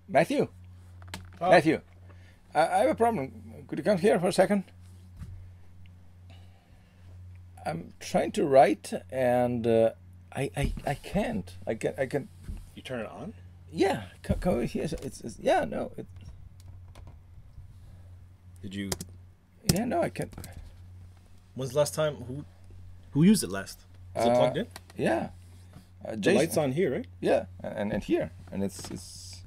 Matthew? Oh. Matthew, I have a problem. Could you come here for a second? I'm trying to write and I can't. I can. You turn it on? Yeah, come over here. It's yeah, no. Did you? Yeah, no, I can't. When's the last time? Who used it last? Is it plugged in? Yeah. The Jason. light's on here, right? Yeah, and here, and it's.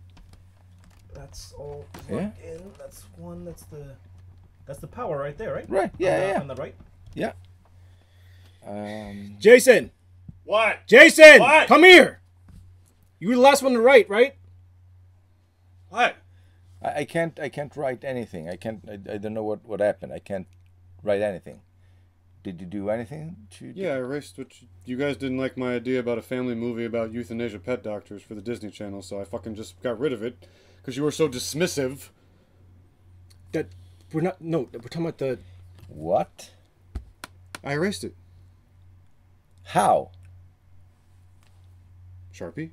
That's all plugged in. That's one. That's the power right there, right? Right. Yeah, On the right. Yeah. Jason. What? Jason. What? Come here. You were the last one to write, right? What? I can't write anything. I don't know what happened. I can't write anything. Did you do anything to? Yeah, I erased what you guys didn't like my idea about a family movie about euthanasia pet doctors for the Disney Channel, so I fucking just got rid of it because you were so dismissive. That we're not. No, we're talking about the. What? I erased it. How? Sharpie?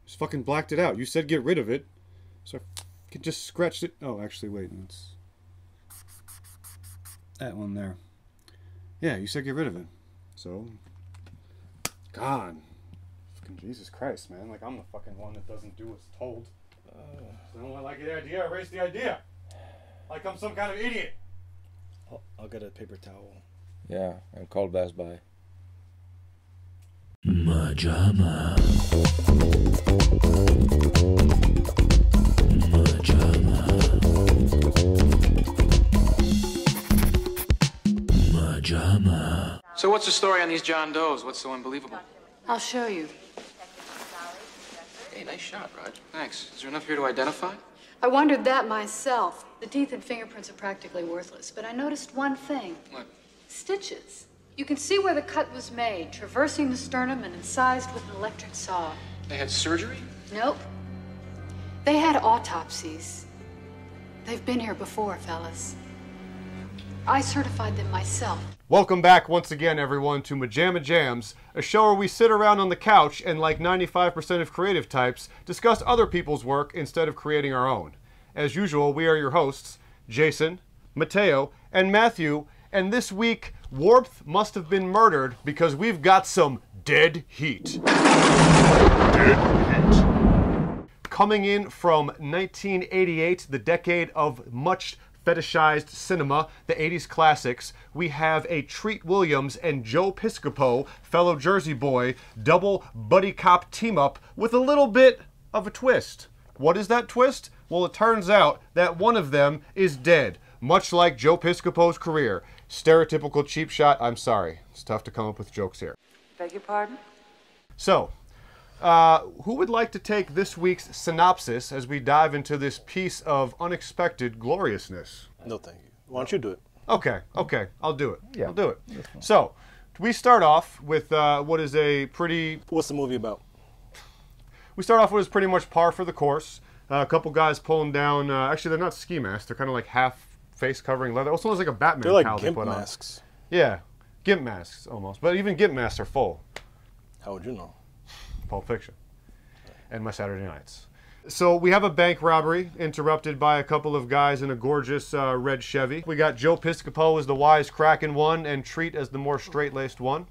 Just fucking blacked it out. You said get rid of it, so I just scratched it. Oh, actually, wait. It's that one there. Yeah, you said get rid of it. So, gone. Fucking Jesus Christ, man. Like, I'm the fucking one that doesn't do what's told. I don't like the idea. Erase the idea. Like I'm some kind of idiot. I'll get a paper towel. Yeah, and call Best Buy. MaJaMa. MaJaMa. MaJaMa. So what's the story on these John Does? What's so unbelievable? I'll show you. Hey, nice shot, Rod. Thanks. Is there enough here to identify? I wondered that myself. The teeth and fingerprints are practically worthless, but I noticed one thing. What? Stitches. You can see where the cut was made, traversing the sternum and incised with an electric saw. They had surgery? Nope. They had autopsies. They've been here before, fellas. I certified them myself. Welcome back once again, everyone, to MaJaMa Jams, a show where we sit around on the couch and, like 95% of creative types, discuss other people's work instead of creating our own. As usual, we are your hosts, Jason, Mateo, and Matthew, and this week, Warmth must have been murdered because we've got some dead heat. Dead heat. Coming in from 1988, the decade of much fetishized cinema, the 80s classics, we have a Treat Williams and Joe Piscopo, fellow Jersey boy, double buddy cop team up with a little bit of a twist. What is that twist? Well, it turns out that one of them is dead, much like Joe Piscopo's career. Stereotypical cheap shot, I'm sorry. It's tough to come up with jokes here. Beg your pardon? So, who would like to take this week's synopsis as we dive into this piece of unexpected gloriousness? No, thank you. Why don't you do it? Okay, I'll do it. Yeah. I'll do it. So, we start off with what is a pretty... What's the movie about? We start off with pretty much par for the course. A couple guys pulling down... actually, they're not ski masks. They're kind of like half face-covering leather. Also, it's like a Batman They're like cowl gimp they put masks. on. Yeah, gimp masks, almost. But even gimp masks are full. How would you know? Pulp Fiction. And my Saturday nights. So we have a bank robbery interrupted by a couple of guys in a gorgeous red Chevy. We got Joe Piscopo as the wise-cracking one and Treat as the more straight-laced one.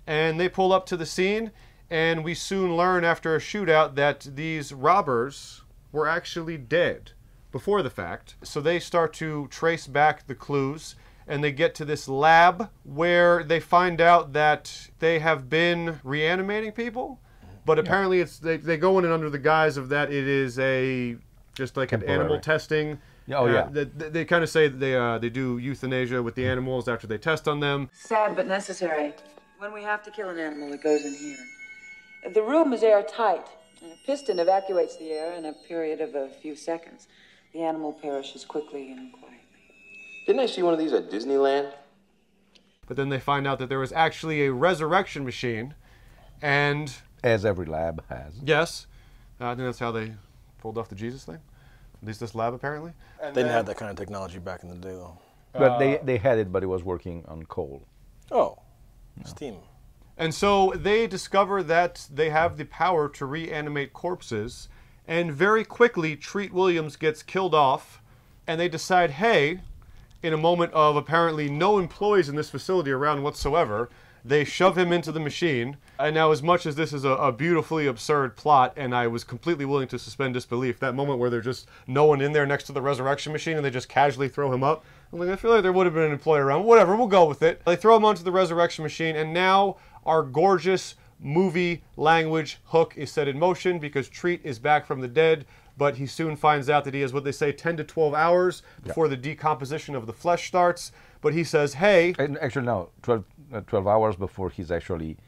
And they pull up to the scene, and we soon learn after a shootout that these robbers were actually dead before the fact. So they start to trace back the clues, and they get to this lab where they find out that they have been reanimating people. But apparently it's they go in and under the guise of that it is just like an animal testing. Oh, yeah. They kind of say that they do euthanasia with the animals after they test on them. Sad but necessary. When we have to kill an animal, it goes in here. If the room is airtight, and a piston evacuates the air in a period of a few seconds, the animal perishes quickly and quietly. Didn't I see one of these at Disneyland? But then they find out that there was actually a resurrection machine, and... As every lab has. Yes. I think that's how they pulled off the Jesus thing. At least this lab, apparently. They didn't have that kind of technology back in the day, though. But they had it, but it was working on coal. Oh, steam. And so they discover that they have the power to reanimate corpses, And very quickly, Treat Williams gets killed off, and they decide, hey, in a moment of apparently no employees in this facility around whatsoever, they shove him into the machine. And now, as much as this is a beautifully absurd plot, and I was completely willing to suspend disbelief, that moment where there's just no one in there next to the resurrection machine and they just casually throw him up, I'm like, I feel like there would have been an employee around. Whatever, we'll go with it. They throw him onto the resurrection machine, and now our gorgeous movie language hook is set in motion because Treat is back from the dead, but he soon finds out that he has what they say 10 to 12 hours before the decomposition of the flesh starts. But he says, hey... Actually, no, 12 hours before he's actually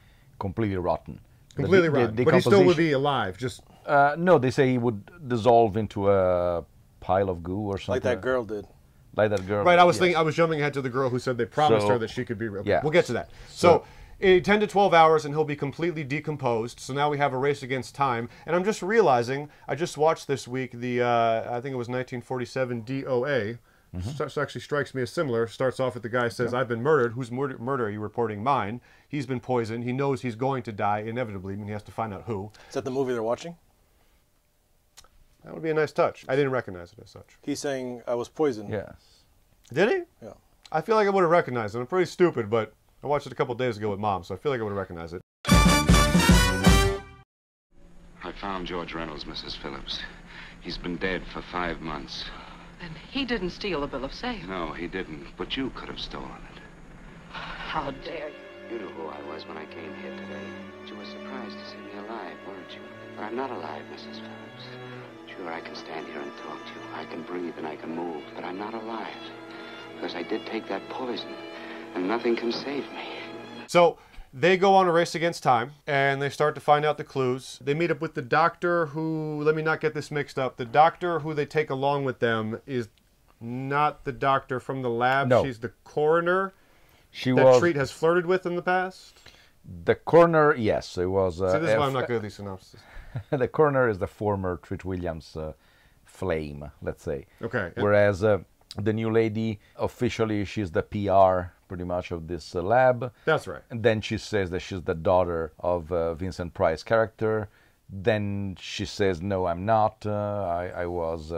completely rotten. Completely rotten, but he still would be alive, just... no, they say he would dissolve into a pile of goo or something. Like that girl did. Like that girl. Right, I was thinking, I was jumping ahead to the girl who said they promised her that she could be real. Yeah. We'll get to that. So 10 to 12 hours and he'll be completely decomposed. So now we have a race against time. And I'm just realizing, I just watched this week the, I think it was 1947 DOA. This actually strikes me as similar. Starts off with the guy says, I've been murdered. Whose murder are you reporting? Mine. He's been poisoned. He knows he's going to die inevitably, and he has to find out who. Is that the movie they're watching? That would be a nice touch. I didn't recognize it as such. He's saying, I was poisoned. Yes. Did he? Yeah. I feel like I would have recognized it. I'm pretty stupid, but I watched it a couple days ago with Mom, so I feel like I would have recognized it. I found George Reynolds, Mrs. Phillips. He's been dead for 5 months. And he didn't steal the bill of sale. No, he didn't, but you could have stolen it. How dare you? You knew who I was when I came here today. But you were surprised to see me alive, weren't you? But I'm not alive, Mrs. Phillips. Sure, I can stand here and talk to you. I can breathe and I can move, but I'm not alive. Because I did take that poison, and nothing can save me. So they go on a race against time, and they start to find out the clues. They meet up with the doctor who, let me not get this mixed up, the doctor who they take along with them is not the doctor from the lab. No. She's the coroner That Treat has flirted with in the past. The coroner, yes, it was... See, this is why I'm not good at these synopses. The coroner is the former Treat Williams flame, let's say. Okay. Whereas the new lady, officially, she's the PR, pretty much, of this lab. That's right. And then she says that she's the daughter of Vincent Price's character. Then she says, no, I'm not. I was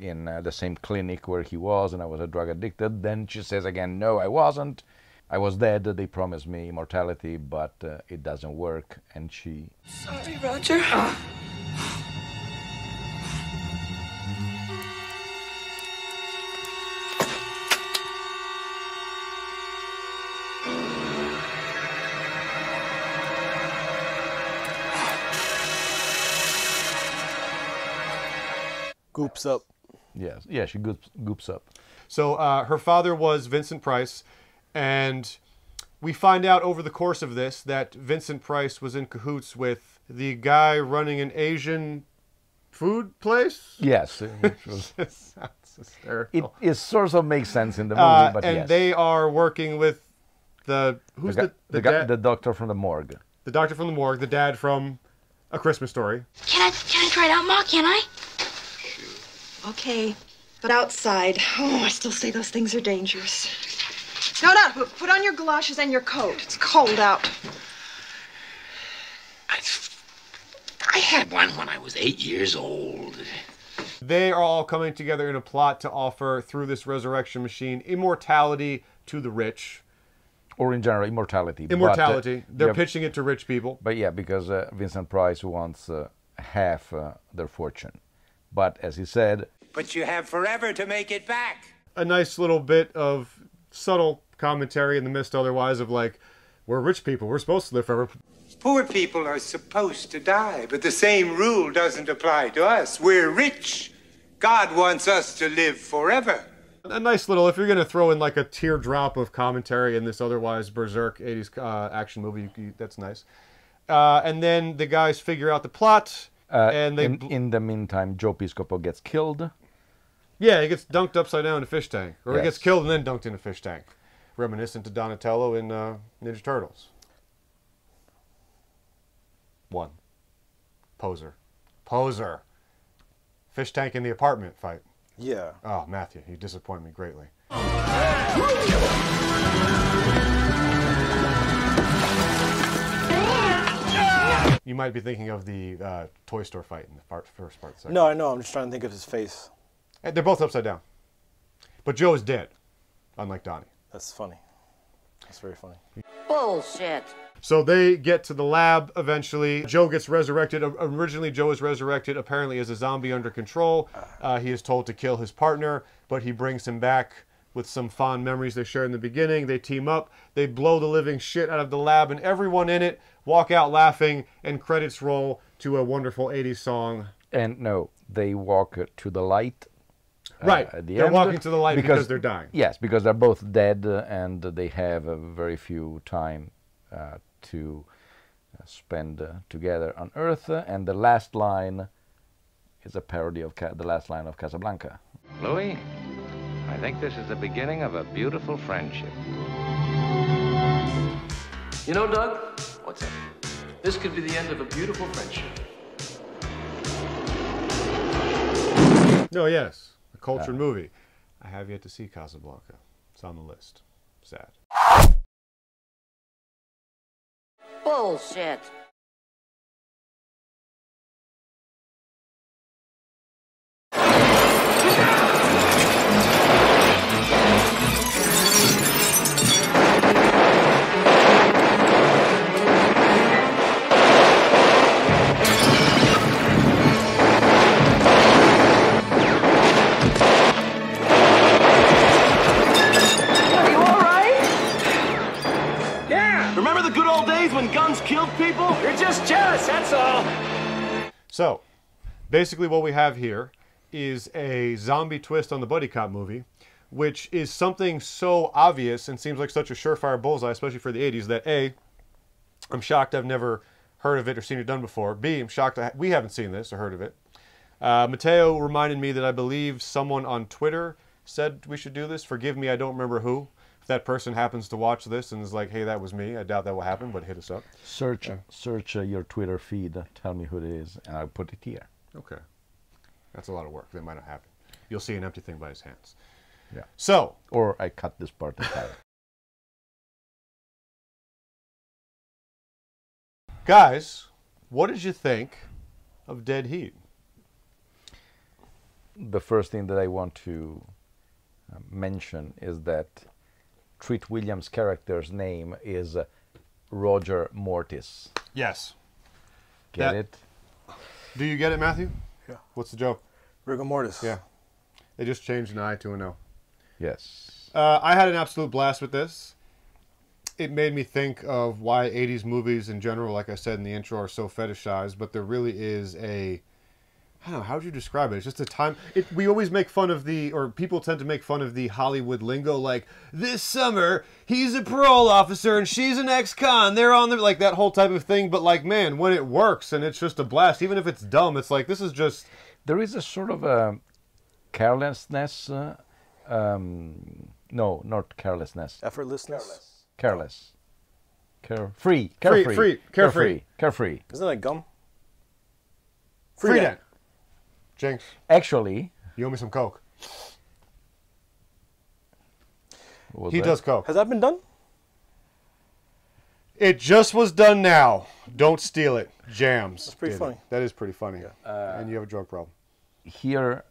in the same clinic where he was, and I was a drug addicted. Then she says again, no, I wasn't. I was dead. They promised me immortality, but it doesn't work. And she... Sorry, Roger. Goops up. Yes, yeah, she goops up. So her father was Vincent Price, and we find out over the course of this that Vincent Price was in cahoots with the guy running an Asian food place. Yes, which was... Sounds hysterical. It sort of makes sense in the movie, but and yes. they are working with the the doctor from the morgue. The doctor from the morgue, the dad from A Christmas Story. Can I try it out, Ma? Can I? Okay, but outside. Oh, I still say those things are dangerous. No, put on your galoshes and your coat. It's cold out. I had one when I was 8 years old. They are all coming together in a plot to offer, through this resurrection machine, immortality to the rich. Or in general, immortality. Immortality. But, They're pitching it to rich people. But yeah, because Vincent Price wants half their fortune. But as he said... But you have forever to make it back. A nice little bit of subtle commentary in the midst otherwise of like, we're rich people, we're supposed to live forever. Poor people are supposed to die, but the same rule doesn't apply to us. We're rich. God wants us to live forever. A nice little, if you're going to throw in like a teardrop of commentary in this otherwise berserk 80s action movie, that's nice. And then the guys figure out the plot. And they in the meantime, Joe Piscopo gets killed. Yeah, he gets dunked upside down in a fish tank. Or Yes. he gets killed and then dunked in a fish tank. Reminiscent to Donatello in Ninja Turtles. 1. Poser. Fish tank in the apartment fight. Yeah. Oh, Matthew, you disappoint me greatly. You might be thinking of the Toy Store fight in the first part. Second. No, I know. I'm just trying to think of his face. They're both upside down. But Joe is dead, unlike Donnie. That's funny. That's very funny. Bullshit. So they get to the lab eventually. Joe gets resurrected. Originally, Joe is resurrected apparently as a zombie under control. He is told to kill his partner, but he brings him back with some fond memories they share in the beginning. They team up. They blow the living shit out of the lab, and everyone in it walk out laughing, and credits roll to a wonderful 80s song. And no, they walk to the light. Right. At the they're end walking to the light because they're dying. Yes, because they're both dead and they have a very few time to spend together on Earth. And the last line is a parody of the last line of Casablanca. Louis, I think this is the beginning of a beautiful friendship. You know, Doug? What's that? This could be the end of a beautiful friendship. No, yes. A cultured movie. I have yet to see Casablanca. It's on the list. Sad. Bullshit. Remember the good old days when guns killed people? You're just jealous, that's all. So, basically what we have here is a zombie twist on the buddy cop movie, which is something so obvious and seems like such a surefire bullseye, especially for the 80s, that A, I'm shocked I've never heard of it or seen it done before. B, I'm shocked we haven't seen this or heard of it. Mateo reminded me that I believe someone on Twitter said we should do this. Forgive me, I don't remember who. If that person happens to watch this and is like, hey, that was me, I doubt that will happen, but hit us up. Search your Twitter feed, tell me who it is, and I'll put it here. Okay. That's a lot of work. That might not happen. You'll see an empty thing by his hands. Yeah. So. Or I cut this part entirely. Guys, what did you think of Dead Heat? The first thing that I want to mention is that Treat Williams' character's name is Roger Mortis. Yes. Get it? Do you get it, Matthew? Yeah. What's the joke? Rigor mortis. Yeah. They just changed an I to an O. Yes. I had an absolute blast with this. It made me think of why 80s movies in general, like I said in the intro, are so fetishized, but there really is a... I don't know, how would you describe it? It's just a time... we always make fun of or people tend to make fun of the Hollywood lingo, like, this summer, he's a parole officer and she's an ex-con, they're on the... Like, that whole type of thing, but, like, man, when it works and it's just a blast, even if it's dumb, it's like, this is just... There is a sort of a carelessness... no, not carelessness. Effortlessness? Careless. Carefree. Carefree. Carefree. Isn't that like gum? Free dent. Jinx. Actually... You owe me some Coke. He does Coke. Has that been done? It just was done now. Don't steal it. Jams. That's pretty funny. That is pretty funny. Yeah. And you have a drug problem. Here,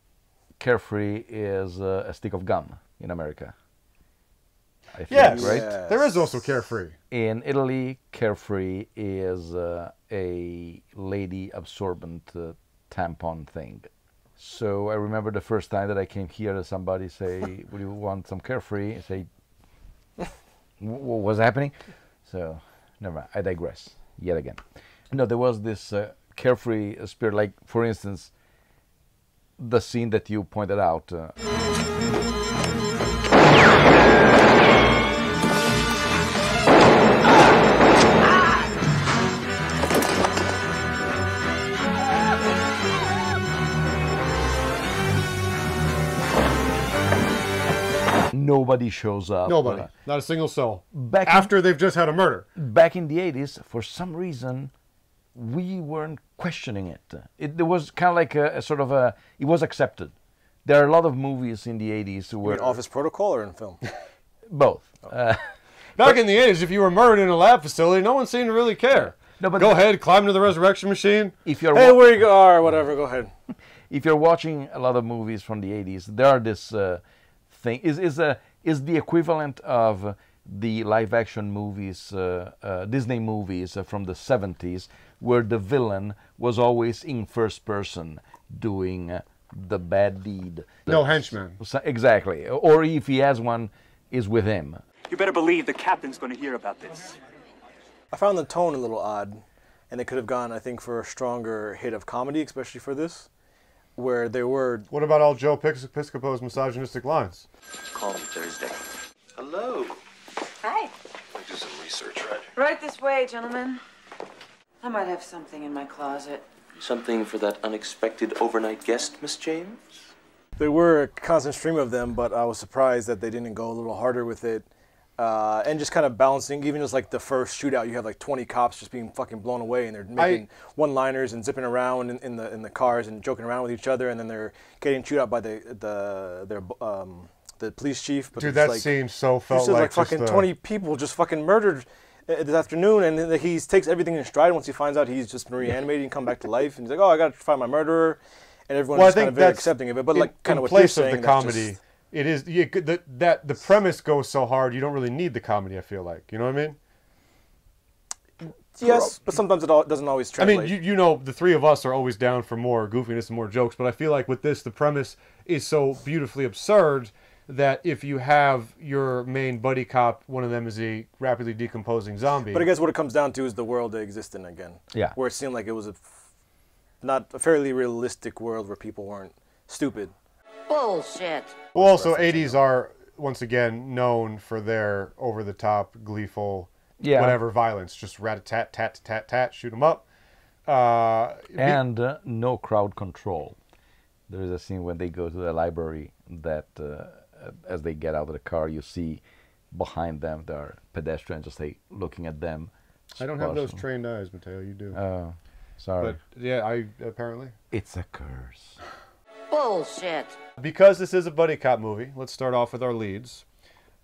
Carefree is a stick of gum in America. I think, yes. Right? Yes. There is also Carefree. In Italy, Carefree is a lady absorbent tampon thing. So I remember the first time that I came here to somebody say, would you want some Carefree? I say, what was happening? So, never mind. I digress yet again. No, there was this Carefree spirit, like, for instance, the scene that you pointed out. Nobody shows up. Nobody. Not a single soul. After they've just had a murder. Back in the 80s, for some reason, we weren't questioning it. It was kind of like a sort of a... It was accepted. There are a lot of movies in the 80s where... You mean Office Protocol or in film? Both. Back in the 80s, if you were murdered in a lab facility, no one seemed to really care. No, but go ahead, climb into the resurrection machine. If you're hey, where you go? Or whatever. Go ahead. If you're watching a lot of movies from the 80s, there are this thing is the equivalent of the live-action movies, Disney movies from the 70s, where the villain was always in first person doing the bad deed. No henchman. Exactly. Or if he has one, is with him. You better believe the captain's going to hear about this. I found the tone a little odd, and they could have gone, I think, for a stronger hit of comedy, especially for this, where they were... What about all Joe Piscopo's misogynistic lines? Call me Thursday. Hello. Hi. Let me do some research, right? Right this way, gentlemen. I might have something in my closet. Something for that unexpected overnight guest, Miss James? There were a constant stream of them, but I was surprised that they didn't go a little harder with it. And just kind of balancing, even just like the first shootout, you have like 20 cops just being fucking blown away, and they're making one-liners and zipping around in the cars and joking around with each other, and then they're getting chewed out by the police chief. But dude, that scene so felt like fucking 20 people just fucking murdered this afternoon, and then he takes everything in stride once he finds out he's just been reanimated and come back to life, and he's like, oh, I got to find my murderer, and everyone's kind of very accepting of it. But like kind of what you're saying, the comedy. It is that the premise goes so hard, you don't really need the comedy. I feel like, you know what I mean? Yes, but sometimes it doesn't always translate. I mean, you know, the three of us are always down for more goofiness and more jokes, but I feel like with this, the premise is so beautifully absurd that if you have your main buddy cop, one of them is a rapidly decomposing zombie. But I guess what it comes down to is the world they exist in again. Yeah. Where it seemed like it was not a fairly realistic world where people weren't stupid. Bullshit. Well, also, 80s are, once again, known for their over-the-top, gleeful, whatever violence. Just rat-a-tat-tat-tat-tat, shoot them up. And no crowd control. There is a scene when they go to the library that, as they get out of the car, you see behind them there are pedestrians just looking at them. I don't have those trained eyes, Mateo. You do. Oh, sorry. But, yeah, apparently. It's a curse. Bullshit. Because this is a buddy cop movie, let's start off with our leads.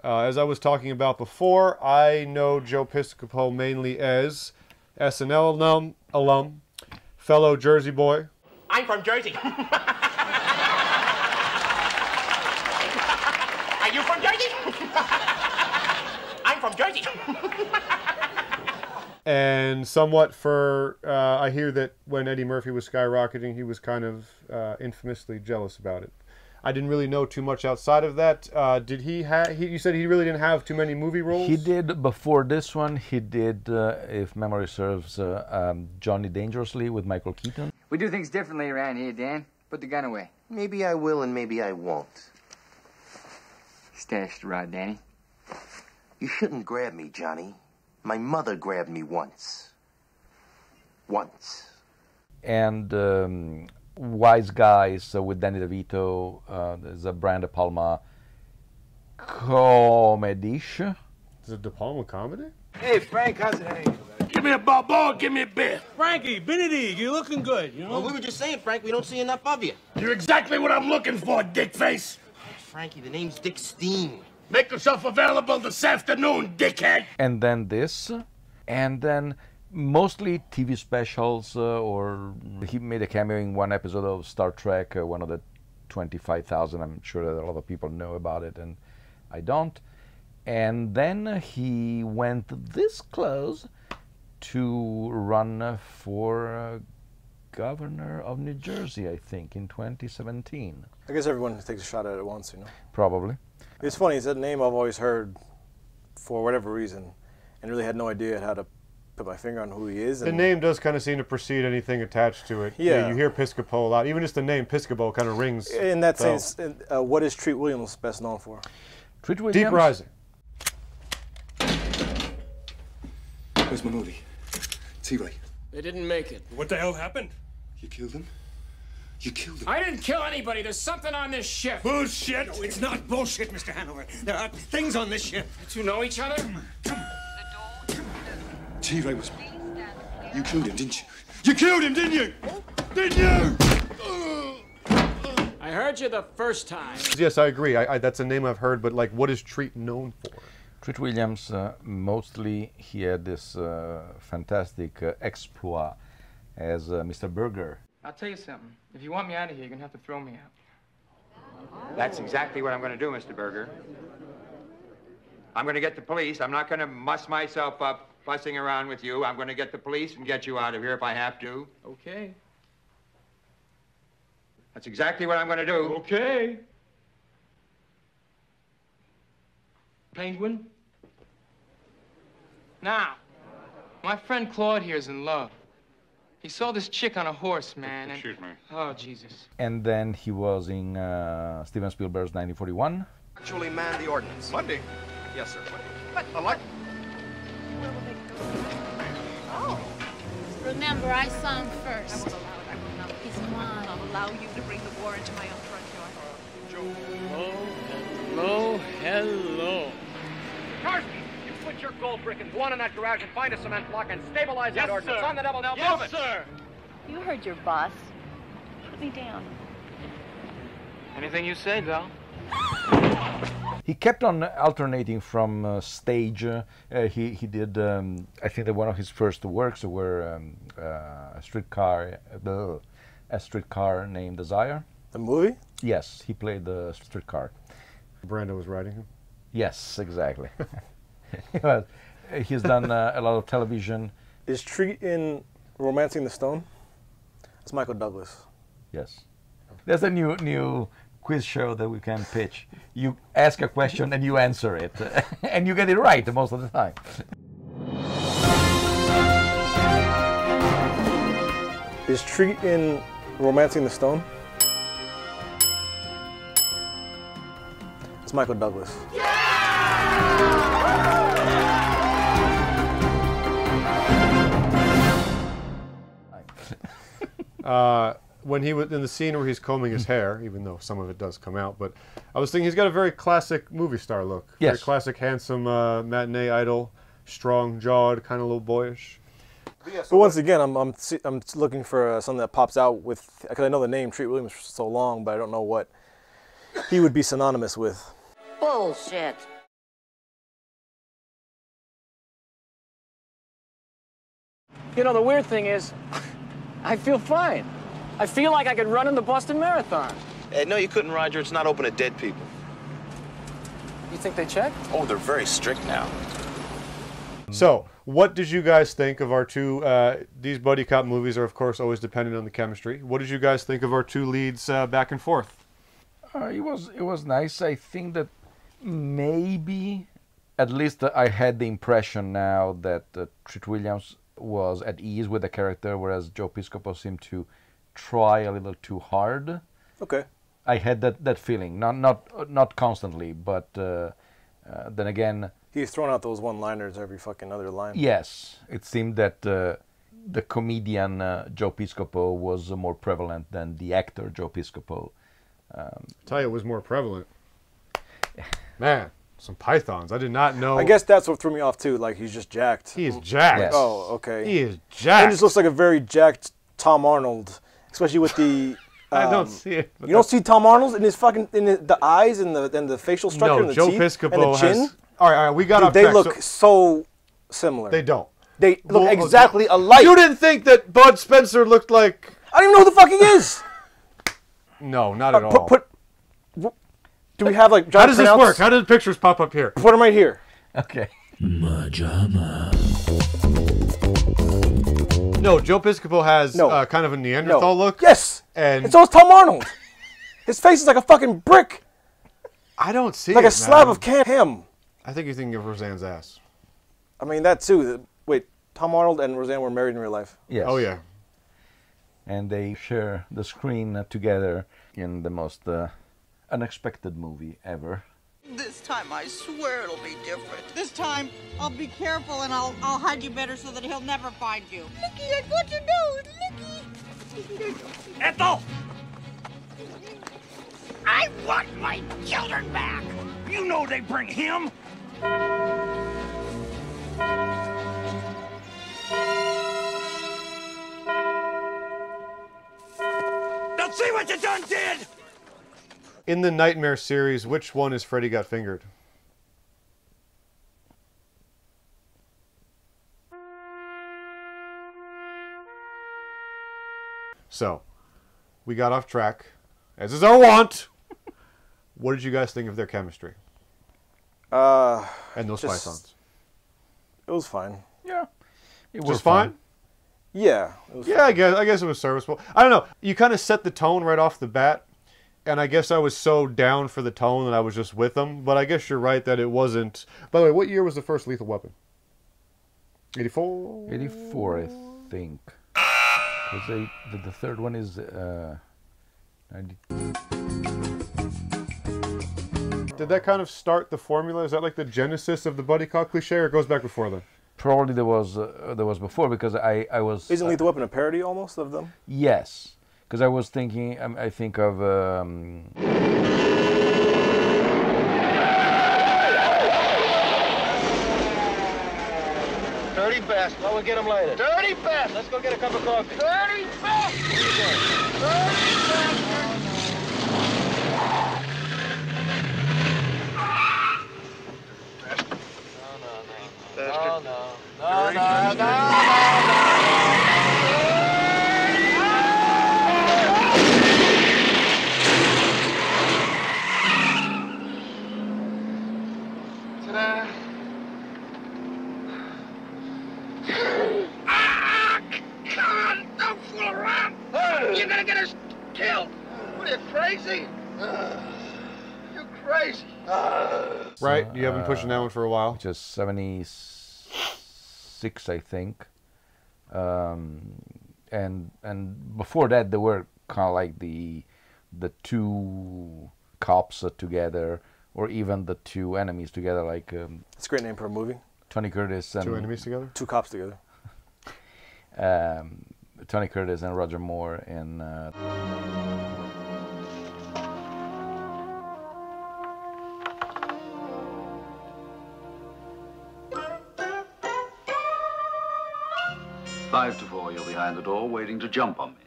As I was talking about before, I know Joe Piscopo mainly as SNL alum, fellow Jersey boy. I'm from Jersey. Are you from Jersey? I'm from Jersey. And somewhat for, I hear that when Eddie Murphy was skyrocketing, he was kind of infamously jealous about it. I didn't really know too much outside of that. Did he have, you said he really didn't have too many movie roles? He did, before this one, he did, if memory serves, Johnny Dangerously with Michael Keaton. We do things differently around here, Dan. Put the gun away. Maybe I will and maybe I won't. Stash the rod, Danny. You shouldn't grab me, Johnny. My mother grabbed me once. Once. And Wise Guys with Danny DeVito. There's a Brian De Palma comedy-ish. Is it De Palma comedy? Hey, Frank, how's it hanging? Give me a ball, give me a beer. Frankie, Benedict, you're looking good, you know? Well, we were just saying, Frank, we don't see enough of you. You're exactly what I'm looking for, dickface. Frankie, the name's Dick Steen. Make yourself available this afternoon, dickhead. And then this, and then mostly TV specials, or he made a cameo in one episode of Star Trek, one of the 25,000. I'm sure that a lot of people know about it, and I don't. And then he went this close to run for governor of New Jersey, I think, in 2017. I guess everyone takes a shot at it once, you know? Probably. It's funny, it's a name I've always heard for whatever reason, and really had no idea how to put my finger on who he is. The name does kind of seem to precede anything attached to it. Yeah. You hear Piscopo a lot. Even just the name Piscopo kind of rings. In that sense, what is Treat Williams best known for? Treat Williams? Deep Rising. Where's my movie? T-Ray. They didn't make it. What the hell happened? You killed him? You killed him. I didn't kill anybody. There's something on this ship. Bullshit. No, it's not bullshit, Mr. Hanover. There are things on this ship. You two know each other? T-Ray was... You killed him, didn't you? You killed him, didn't you? Didn't you? I heard you the first time. Yes, I agree. That's a name I've heard, but like, what is Treat known for? Treat Williams, mostly he had this fantastic exploit as Mr. Burger. I'll tell you something. If you want me out of here, you're going to have to throw me out. That's exactly what I'm going to do, Mr. Berger. I'm going to get the police. I'm not going to muss myself up fussing around with you. I'm going to get the police and get you out of here if I have to. Okay. That's exactly what I'm going to do. Okay. Penguin? Now, my friend Claude here is in love. He saw this chick on a horse, man. And, Excuse me. oh, Jesus. And then he was in Steven Spielberg's 1941. Actually man the ordnance. Monday. Yes, sir. But I like. Oh. Remember, I saw him first. He's mine. I'll allow you to bring the war into my own front yard. Hello, hello. Carson, you put your gold brick and go on in that garage and find a cement block and stabilize that ordnance. Sir. On the double now, Yes, move it. sir. You heard your boss. Put me down. Anything you say, Val. He kept on alternating from stage. He did, I think that one of his first works were a streetcar named Desire. The movie? Yes, he played the streetcar. Brando was writing him? Yes, exactly. Well, he's done a lot of television. Is Treat in Romancing the Stone? It's Michael Douglas. Yes. There's a new quiz show that we can pitch. You ask a question and you answer it. And you get it right most of the time. Is Treat in Romancing the Stone? It's Michael Douglas. When he was in the scene where he's combing his hair, even though some of it does come out, but I was thinking he's got a very classic movie star look. Yes. Very classic, handsome matinee idol, strong-jawed, kind of a little boyish. But once again, I'm looking for something that pops out with, because I know the name Treat Williams for so long, but I don't know what he would be synonymous with. Bullshit. You know, the weird thing is, I feel fine. I feel like I could run in the Boston Marathon. No, you couldn't, Roger. It's not open to dead people. You think they check? Oh, they're very strict now. So, what did you guys think of our two, these buddy cop movies are of course always dependent on the chemistry. What did you guys think of our two leads back and forth? It was nice. I think that maybe, at least I had the impression now that Treat Williams was at ease with the character, whereas Joe Piscopo seemed to try a little too hard. Okay. I had that feeling, not constantly, but then again. He's throwing out those one-liners every fucking other line. Yes, it seemed that the comedian Joe Piscopo was more prevalent than the actor Joe Piscopo. Tell you, it was more prevalent. Man, some pythons. I did not know. I guess that's what threw me off too. Like he's just jacked. He is jacked. Yes. Oh, okay. He is jacked. He just looks like a very jacked Tom Arnold, especially with the. I don't see it. You don't see Tom Arnold in his fucking the eyes and the facial structure and the Joe teeth Piscopo and the chin. Has, all right, we got off They track, look so similar. They don't. They look exactly alike. You didn't think that Bud Spencer looked like? I don't even know who the fuck he is. No, not at all. Do we have like? How does this work? How do the pictures pop up here? Put them right here. Okay. MaJaMa. No, Joe Piscopo has kind of a Neanderthal look. Yes. And so is Tom Arnold. His face is like a fucking brick. I don't see like it, a slab man. of canned ham. I think you're thinking of Roseanne's ass. I mean, that too. Wait, Tom Arnold and Roseanne were married in real life. Yes. Oh, yeah. And they share the screen together in the most unexpected movie ever. This time, I swear it'll be different. This time, I'll be careful and I'll hide you better so that he'll never find you. Nicky, I got your nose, Nicky. Ethel! I want my children back! You know they bring him! Now see what you done did! In the Nightmare series, which one is Freddy Got Fingered? So, we got off track, as is our wont. What did you guys think of their chemistry? And those pythons? It was fine. Yeah. It was fine? Yeah. It was Yeah, fine. I guess it was serviceable. I don't know. You kind of set the tone right off the bat, and I guess I was so down for the tone that I was just with them. But I guess you're right that it wasn't. By the way, what year was the first Lethal Weapon? 84? 84, I think. The third one is 90. Did that kind of start the formula? Is that like the genesis of the buddy cop cliche, or it goes back before then? Probably there was before, because I was. Isn't Lethal Weapon a parody almost of them? Yes, because I was thinking. I think of. 30 best. Well, we'll get them later. 30 best. Let's go get a cup of coffee. 30 best. 30 best. Ta-da. Come on, don't fool around. You're gonna get us killed. What are you, crazy? You're crazy. Right? You have been pushing that one for a while. Just 76, I think. And before that, there were kind of like the two cops together, or even the two enemies together. Like it's a great name for a movie. Tony Curtis and two enemies together. Two cops together. Tony Curtis and Roger Moore in. Five to 4, you're behind the door, waiting to jump on me.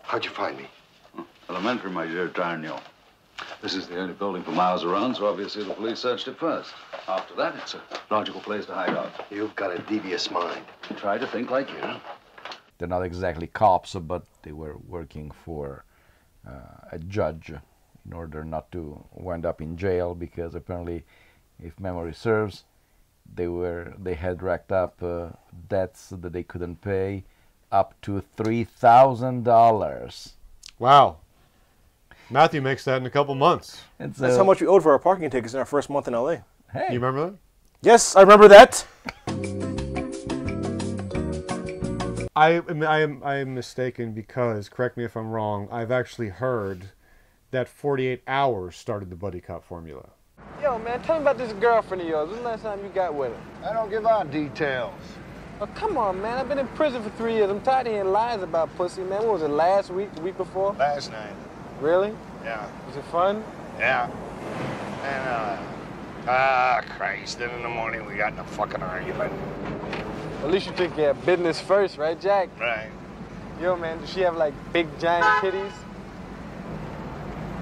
How'd you find me? Elementary, my dear Darnell. This is the only building for miles around, so obviously the police searched it first. After that, it's a logical place to hide out. You've got a devious mind. Try to think like you. They're not exactly cops, but they were working for a judge in order not to wind up in jail, because apparently, if memory serves, they had racked up debts that they couldn't pay, up to $3,000. Wow. Matthew makes that in a couple months. That's how much we owed for our parking tickets in our first month in LA. Hey. You remember that? Yes, I remember that. I am mistaken because, correct me if I'm wrong, I've actually heard that 48 hours started the buddy cop formula. Yo, man, tell me about this girlfriend of yours. When's the last time you got with her? I don't give out details. Oh, come on, man. I've been in prison for 3 years. I'm tired of hearing lies about pussy, man. What was it, last week, the week before? Last night. Really? Yeah. Was it fun? Yeah. And, Christ. Then in the morning we got in a fucking argument. At least you took care of business first, right, Jack? Right. Yo, man, does she have, like, big, giant titties?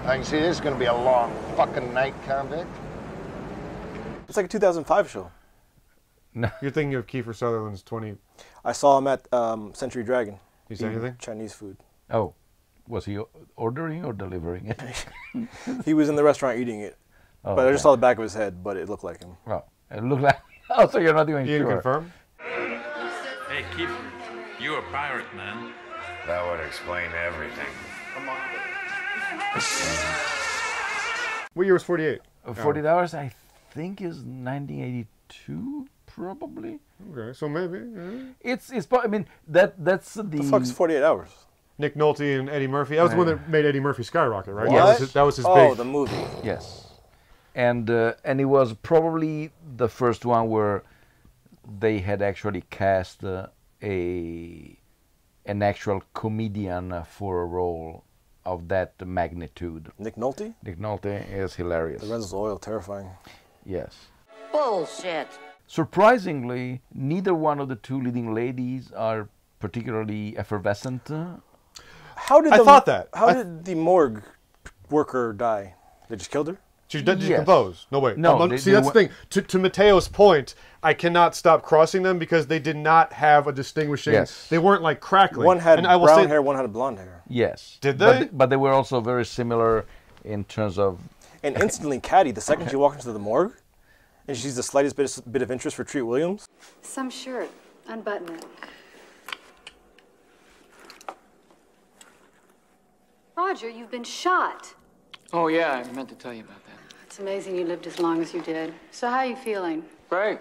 I can see this is gonna be a long fucking night, convict. It's like a 2005 show. No. You're thinking of Kiefer Sutherland's 20... I saw him at Century Dragon. He said anything? Chinese food. Oh. Was he ordering or delivering it? He was in the restaurant eating it. Oh, but I just saw the back of his head, but it looked like him. Well, it looked like... Oh, so you're not even you sure. You confirm? Hey, Keith, you a pirate, man. That would explain everything. Come on. What year was 48? 48 Hours, I think, is 1982, probably. Okay, so maybe. It's. I mean, that's the. The fuck's 48 Hours? Nick Nolte and Eddie Murphy. That was the one that made Eddie Murphy skyrocket, right? What? That was his big. Oh, the movie. Yes, and it was probably the first one where they had actually cast an actual comedian for a role of that magnitude. Nick Nolte? Nick Nolte is hilarious. Lorenzo's Oil, terrifying. Yes. Bullshit. Surprisingly, neither one of the two leading ladies are particularly effervescent. How did I thought that. How did the morgue worker die? They just killed her? She decomposed. No, wait. No, See, that's the thing. To Mateo's point, I cannot stop crossing them because they did not have a distinguishing... Yes. They weren't like crackling. One had brown hair, one had blonde hair. Yes. Did they? But they were also very similar in terms of... And instantly catty, the second she walked into the morgue, and she sees the slightest bit of interest for Treat Williams. Some shirt. Unbutton it. Roger, you've been shot. Oh, yeah, I meant to tell you about that. It's amazing you lived as long as you did. So how are you feeling? Great.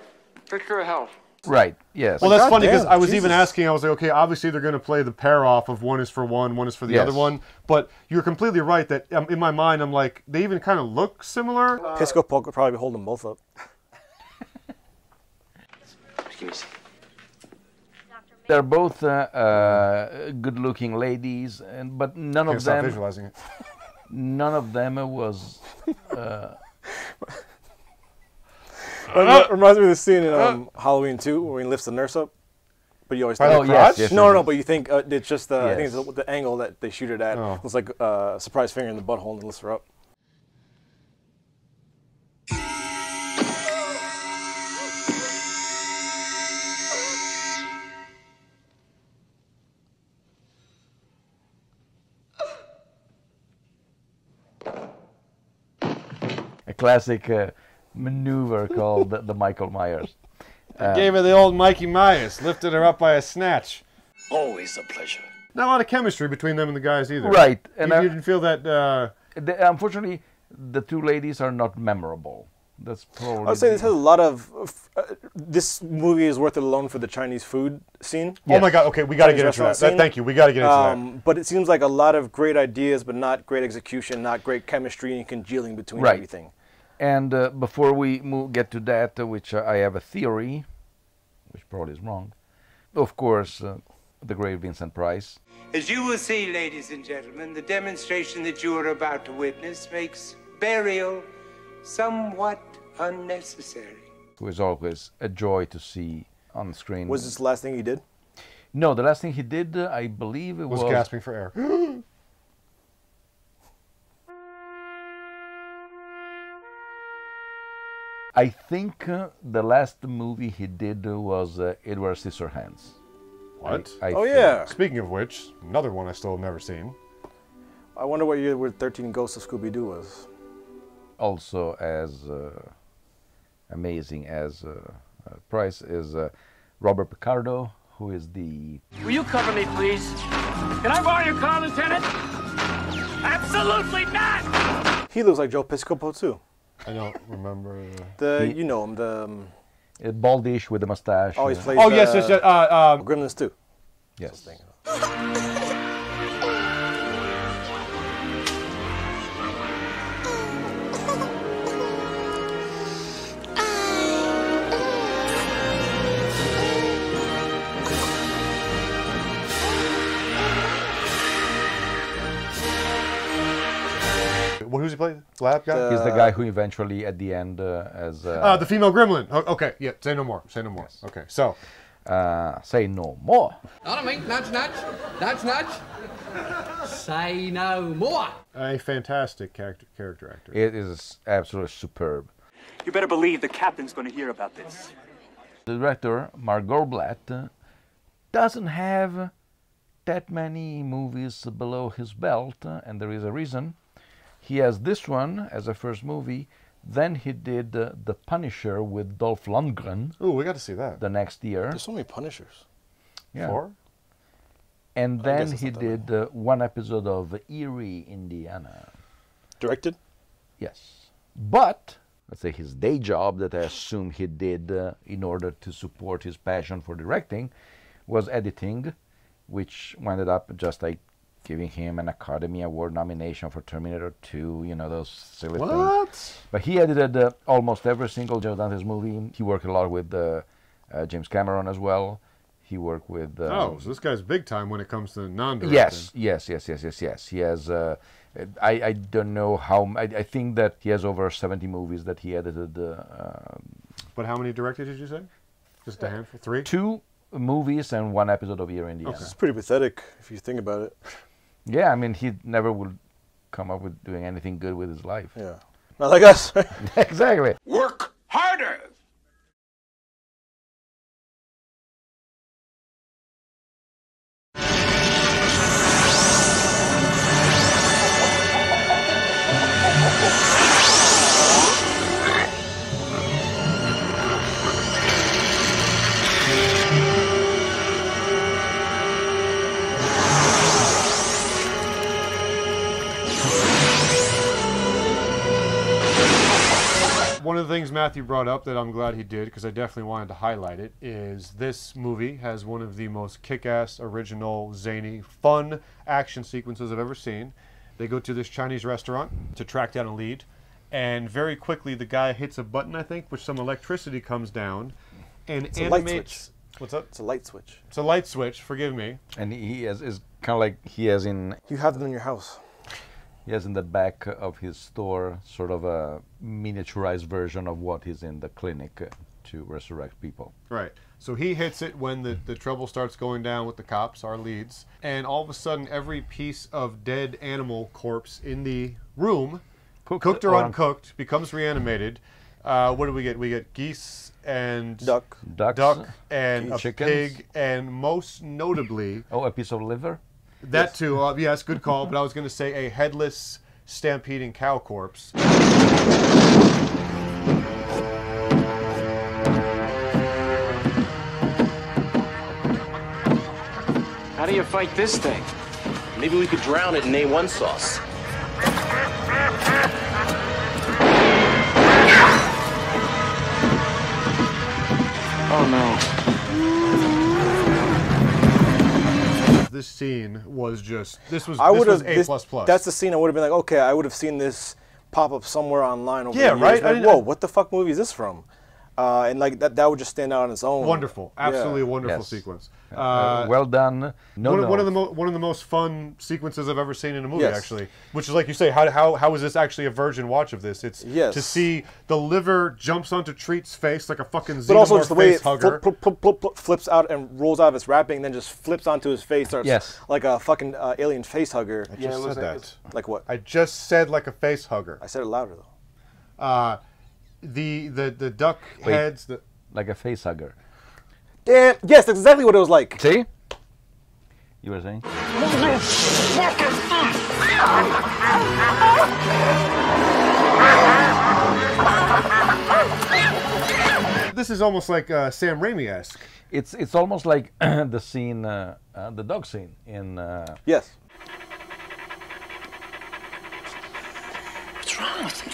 Picture of health. Right, yes. Well, that's funny because I was even asking, I was like, okay, obviously they're going to play the pair off of one is for one is for the other one. But you're completely right that in my mind, I'm like, they even kind of look similar. Piscopo could probably hold them both up. Excuse me. They're both good-looking ladies, but none of them... visualizing it. None of them was... Reminds me of the scene in Halloween 2 where he lifts the nurse up. But you always think yes, no, but you think it's just the, yes. I think it's the angle that they shoot it at. Oh. It's like a surprise finger in the butthole and lifts her up. A classic maneuver called the Michael Myers. Gave her the old Mikey Myers, lifted her up by a snatch. Always a pleasure. Not a lot of chemistry between them and the guys either. Right. And you didn't feel that... Unfortunately, the two ladies are not memorable. That's probably... I would say this has a lot of... this movie is worth it alone for the Chinese food scene. Yes. Oh my God, okay, we got to get into that. Thank you, we got to get into that. But it seems like a lot of great ideas, but not great execution, not great chemistry and congealing between everything. And before we get to that, which I have a theory, which probably is wrong, of course, the great Vincent Price. As you will see, ladies and gentlemen, the demonstration that you are about to witness makes burial somewhat unnecessary. Who is always a joy to see on screen. Was this the last thing he did? No, the last thing he did, I believe it was... gasping for air. I think the last movie he did was Edward Scissorhands. What? Oh, yeah. Speaking of which, another one I still have never seen. I wonder what year where 13 Ghosts of Scooby-Doo was. Also as amazing as Price is Robert Picardo, who is the... Will you cover me, please? Can I borrow your car, Lieutenant? Absolutely not! He looks like Joe Piscopo, too. I don't remember... you know him, the... baldish with the mustache. Oh, he plays yes. Gremlins 2. Yes. Who's he play? Lab guy? He's the guy who eventually, at the end, as... the female gremlin. Oh, okay, yeah, say no more. Say no more. Yes. Okay, so... say no more. Not a mink, nudge, nudge. Nudge, nudge. Say no more. A fantastic character actor. It is absolutely superb. You better believe the captain's going to hear about this. The director, Mark Goldblatt, doesn't have that many movies below his belt, and there is a reason. He has this one as a first movie. Then he did The Punisher with Dolph Lundgren. Ooh, we got to see that. The next year. There's so many Punishers. Yeah. 4? And then he did one episode of Erie, Indiana. Directed? Yes. But, let's say his day job that I assume he did in order to support his passion for directing was editing, which ended up just like giving him an Academy Award nomination for Terminator 2, you know, those silly things. But he edited almost every single Joe Dante's movie. He worked a lot with James Cameron as well. He worked with... so this guy's big time when it comes to non-directing. Yes. He has... I don't know how... I think that he has over 70 movies that he edited. But how many directed did you say? Just a handful? 3? 2 movies and 1 episode of Erie, Indiana. Okay. It's pretty pathetic if you think about it. Yeah, I mean, he never would come up with doing anything good with his life. Yeah. Not like us. Exactly. Work harder. One of the things Matthew brought up that I'm glad he did, because I definitely wanted to highlight it, is this movie has one of the most kick-ass, original, zany, fun action sequences I've ever seen. They go to this Chinese restaurant to track down a lead, and very quickly the guy hits a button, I think, which some electricity comes down and It's a light animates. switch. What's up? It's a light switch. It's a light switch. Forgive me. And he is kind of like he has in. You have them in your house. He has in the back of his store sort of a miniaturized version of what is in the clinic to resurrect people. Right. So he hits it when the trouble starts going down with the cops, our leads, and all of a sudden every piece of dead animal corpse in the room, cooked or uncooked, becomes reanimated. What do we get? We get geese and duck and a chickens. pig, and most notably... Oh, a piece of liver? That too, yes, good call, but I was going to say a headless stampeding cow corpse. How do you fight this thing? Maybe we could drown it in A1 sauce. Oh no. This scene was just, this was I would have A++. That's the scene I would have been like, okay, I would have seen this pop up somewhere online over Yeah, the years. right? Like, I whoa, what the fuck movie is this from? And like that would just stand out on its own. Wonderful, absolutely Yeah. wonderful Yes. sequence. Well done. One of the most fun sequences I've ever seen in a movie, Yes. actually. Which is like you say, how is this actually a virgin watch of this? It's Yes. to see the liver jumps onto Treat's face like a fucking But also just the way face it hugger. flips out and rolls out of its wrapping, then just flips onto his face, starts Yes. like a fucking alien face hugger. I just said that. Like what? I just said like a face hugger. I said it louder though. The duck Wait. heads. Like a face hugger. Damn. Yes, that's exactly what it was like. See? You were saying? This is almost like Sam Raimi-esque. It's almost like the scene, the dog scene in. Yes. What's wrong with him?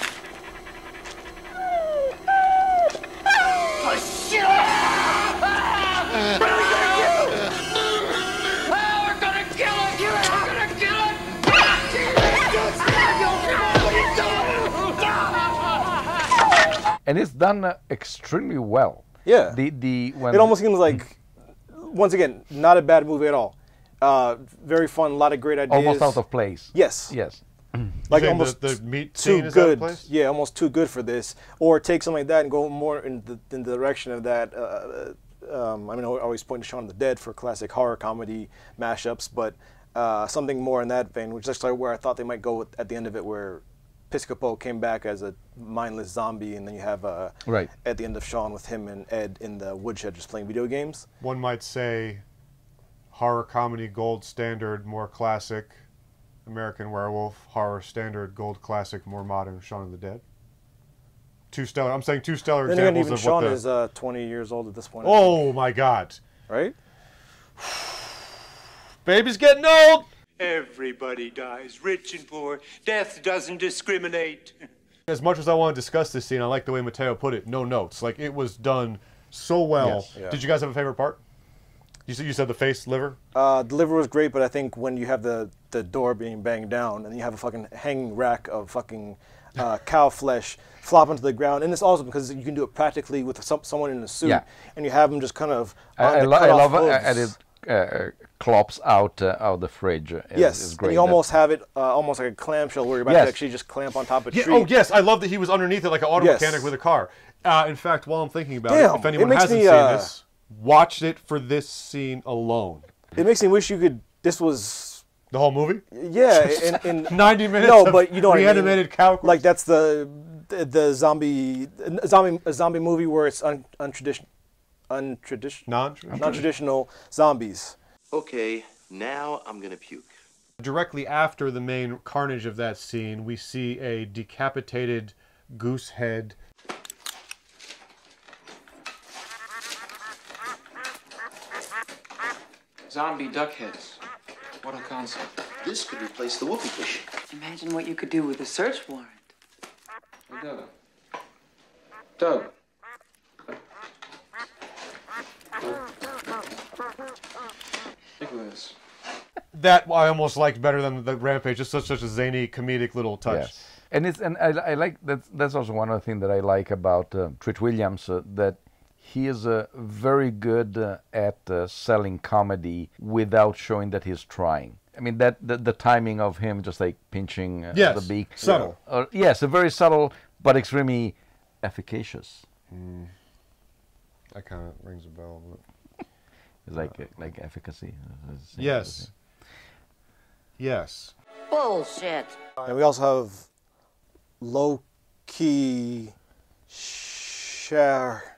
And it's done extremely well. Yeah. When It almost seems like, once again, not a bad movie at all. Very fun, a lot of great ideas. almost out of place. Yes. Yes. Like saying almost the meat scene too is out of good. place? Yeah, almost too good for this. Or take something like that and go more in the direction of that. I mean, I always point to Shaun of the Dead for classic horror comedy mashups, but something more in that vein, which is actually where I thought they might go at the end of it, where Piscopo came back as a mindless zombie, and then you have Right. at the end of Shaun with him and Ed in the woodshed just playing video games. One might say horror comedy gold standard, more classic American Werewolf, horror standard gold classic, more modern Shaun of the Dead. Two stellar. I'm saying two stellar Then again, examples even of Shaun what the. is 20 years old at this point. I Oh think. my God! Right? Baby's getting old. Everybody dies, rich and poor. Death doesn't discriminate. As much as I want to discuss this scene, I like the way Mateo put it. No notes. Like it was done so well. Yes. Yeah. Did you guys have a favorite part? You said the face, liver. The liver was great, but I think when you have the door being banged down and you have a fucking hanging rack of fucking cow flesh flop onto the ground, and it's awesome because you can do it practically with someone in a suit, Yeah. and you have them just kind of. I love and it clops out of the fridge. Yes, it's and great. you almost have it almost like a clamshell where you're about Yes. to actually just clamp on top of a Yeah, tree. oh yes, I love that he was underneath it like an auto Yes. mechanic with a car. In fact, while I'm thinking about Damn, it, if it anyone makes hasn't me, seen this, watch it for this scene alone. It makes me wish you could. This was the whole movie. Yeah, in 90 minutes. No, of but you know what I mean. reanimated cow. Like that's the the zombie movie where it's non-traditional zombies. Okay, now I'm gonna puke. Directly after the main carnage of that scene, we see a decapitated goose head. Zombie duck heads. What a concept. This could replace the whoopee cushion. Imagine what you could do with a search warrant. Hey, Doug. Doug. Look at this. That I almost liked better than the Rampage. Just such a zany, comedic little touch. Yes. And I like that's also one of the things that I like about Treat Williams, that he is very good at selling comedy without showing that he's trying. I mean, that the timing of him just like pinching the beak. Subtle. Yes, very subtle, but extremely efficacious. That kind of rings a bell. But... It's like efficacy. Yes. Yes. Bullshit. And we also have low-key share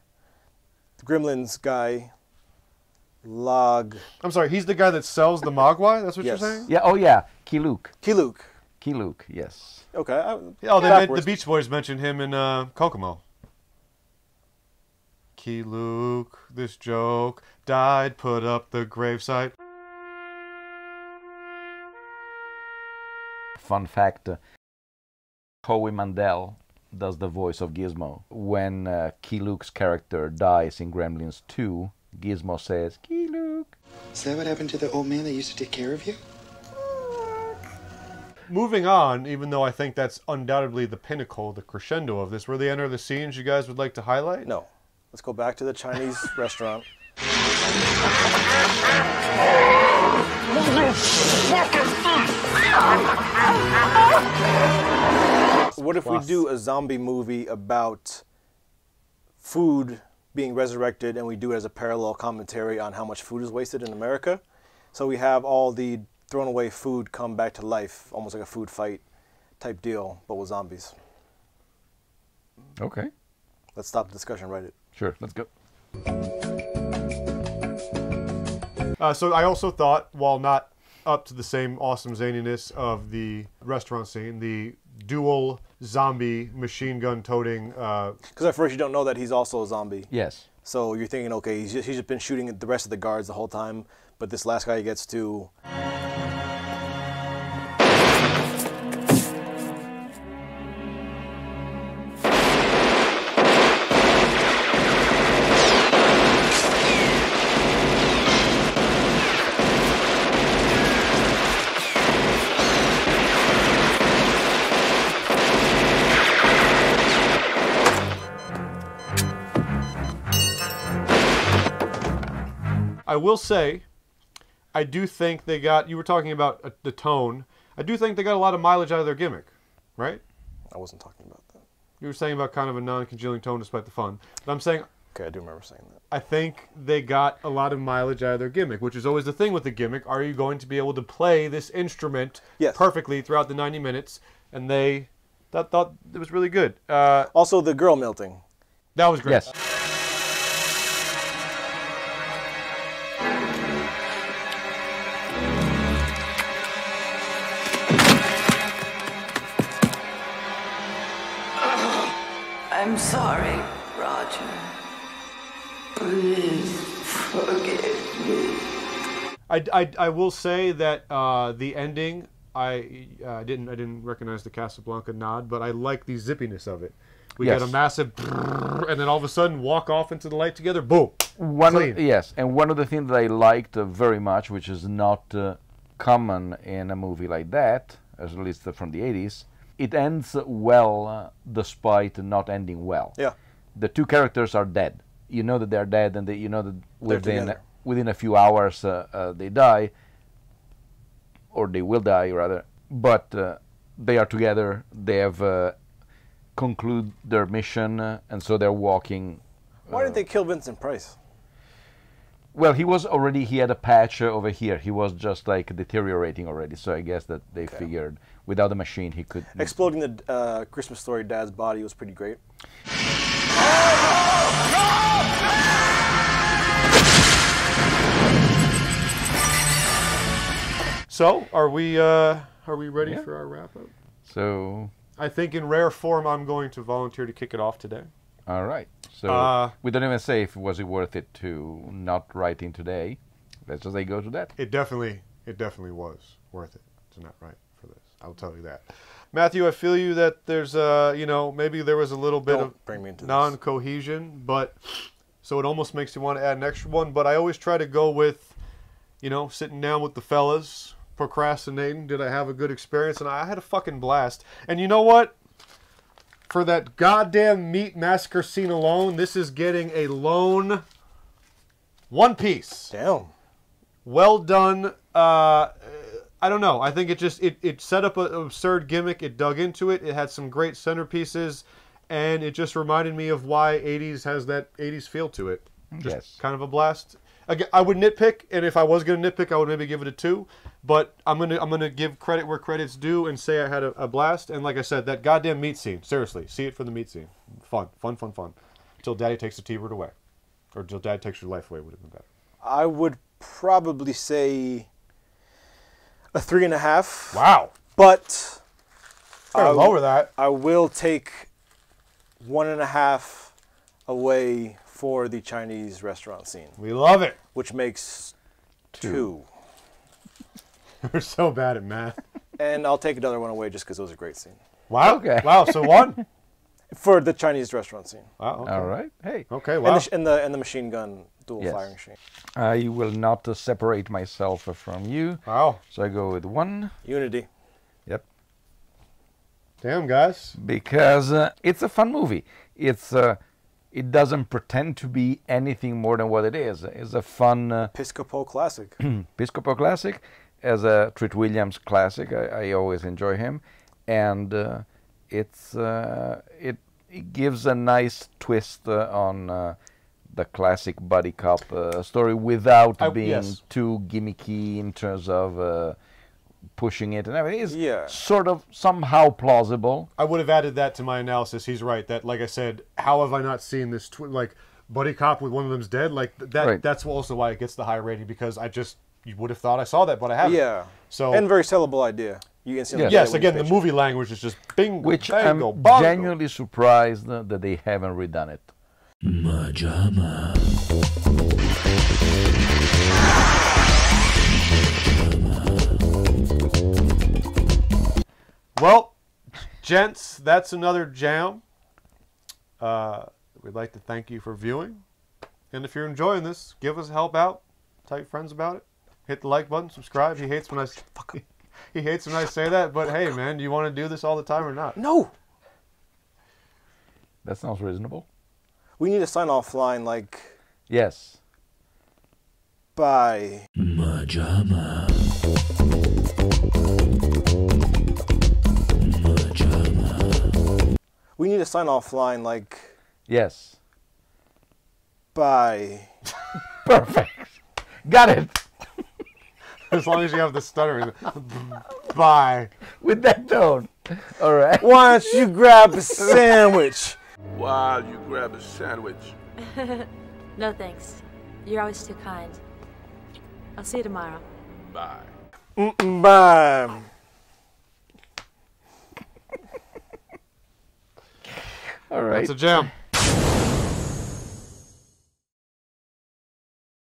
Gremlins guy, Log. I'm sorry, he's the guy that sells the Mogwai? That's what Yes. you're saying? Yeah. Oh yeah. Kiluk. Kiluk. Yes. Okay. The Beach Boys mentioned him in Kokomo. Kiluk, this joke died, put up the gravesite. Fun fact, Howie Mandel does the voice of Gizmo. When Kiluk's character dies in Gremlins 2, Gizmo says, Kiluk. Is that what happened to the old man that used to take care of you? Moving on, even though I think that's undoubtedly the pinnacle, the crescendo of this, were there any other scenes you guys would like to highlight? No. Let's go back to the Chinese restaurant. What if we do a zombie movie about food being resurrected, and we do it as a parallel commentary on how much food is wasted in America? So we have all the thrown away food come back to life, almost like a food fight type deal, but with zombies. Okay. Let's stop the discussion, write it. Sure, let's go. So I also thought, while not up to the same awesome zaniness of the restaurant scene, the dual zombie machine gun toting. Because at first you don't know that he's also a zombie. Yes. So you're thinking, okay, he's just been shooting at the rest of the guards the whole time, but this last guy gets to. I will say, I do think they got, you were talking about the tone, I do think they got a lot of mileage out of their gimmick, right? I wasn't talking about that. You were saying about kind of a non-congealing tone despite the fun. But I'm saying... Okay, I do remember saying that. I think they got a lot of mileage out of their gimmick, which is always the thing with the gimmick. Are you going to be able to play this instrument perfectly throughout the 90 minutes? And they thought it was really good. Also, the girl melting. That was great. Yes. I'm sorry, Roger. Please forgive me. I will say that the ending, I didn't recognize the Casablanca nod, but I like the zippiness of it. We got a massive, and then all of a sudden walk off into the light together. Boom. Yes, and one of the things that I liked very much, which is not common in a movie like that, at least from the 80s, it ends well despite not ending well. Yeah. The two characters are dead. You know that they're dead, and you know that within a few hours they die, or they will die rather. But they are together. They have concluded their mission, and so they're walking. Why did they kill Vincent Price? Well, he had a patch over here. He was just like deteriorating already. So I guess that they figured without the machine he could. Exploding the Christmas Story dad's body was pretty great. So, are we ready for our wrap up? So, I think in rare form, I'm going to volunteer to kick it off today. All right. So we don't even say if was it worth it to not write in today. Let's just say go to that. It definitely was worth it to not write for this. I'll tell you that. Matthew, I feel you that there's maybe there was a little bit of non-cohesion, but so it almost makes you want to add an extra one. But I always try to go with, sitting down with the fellas, procrastinating. Did I have a good experience? And I had a fucking blast. And you know what? For that goddamn meat massacre scene alone, this is getting a lone 1 piece. Damn. Well done. I don't know. I think it set up an absurd gimmick. It dug into it. It had some great centerpieces. And it just reminded me of why 80s has that 80s feel to it. Just kind of a blast. Again, I would nitpick, and if I was going to nitpick, I would maybe give it a 2. But I'm gonna give credit where credit's due and say I had a blast. And like I said, that goddamn meat scene. Seriously, see it for the meat scene. Fun. Until Daddy takes the T-bird away, or until Dad takes your life away would have been better. I would probably say a 3.5. Wow. But lower that. I will take 1.5 away for the Chinese restaurant scene. We love it. Which makes 2. We're so bad at math. And I'll take another one away just because it was a great scene. Wow. Okay. Wow. So 1 for the Chinese restaurant scene. Wow. Okay. All right. Hey. Okay. Wow. And the machine gun dual firing machine. I will not separate myself from you. Wow. So I go with 1. Unity. Yep. Damn, guys. Because it's a fun movie. It doesn't pretend to be anything more than what it is. It's a fun Piscopo classic. Piscopo classic, as a Treat Williams classic. I always enjoy him, and it gives a nice twist on the classic buddy cop story without being too gimmicky in terms of pushing it and everything. It's sort of somehow plausible. I would have added that to my analysis. He's right. That, like I said, how have I not seen this buddy cop with one of them's dead? Like that. Right. That's also why it gets the high rating, because you would have thought I saw that, but I haven't. Yeah. So and very sellable idea. You instantly yes. Again, the movie language is just bing. Which bango, I'm bongo. genuinely surprised that they haven't redone it. MaJaMa. Well, gents, that's another jam. We'd like to thank you for viewing. And if you're enjoying this, give us a help out. Tell your friends about it. Hit the like button, subscribe. He hates when I say that, but hey, man, do you want to do this all the time or not? No. That sounds reasonable. We need a sign-off line like... Yes. Bye. MaJaMa. We need a sign-off line like... Yes. Bye. Perfect. Got it. As long as you have the stuttering. Bye. With that tone. All right. Why don't you grab a sandwich? While you grab a sandwich. No thanks. You're always too kind. I'll see you tomorrow. Bye. Bye. All right. That's a jam.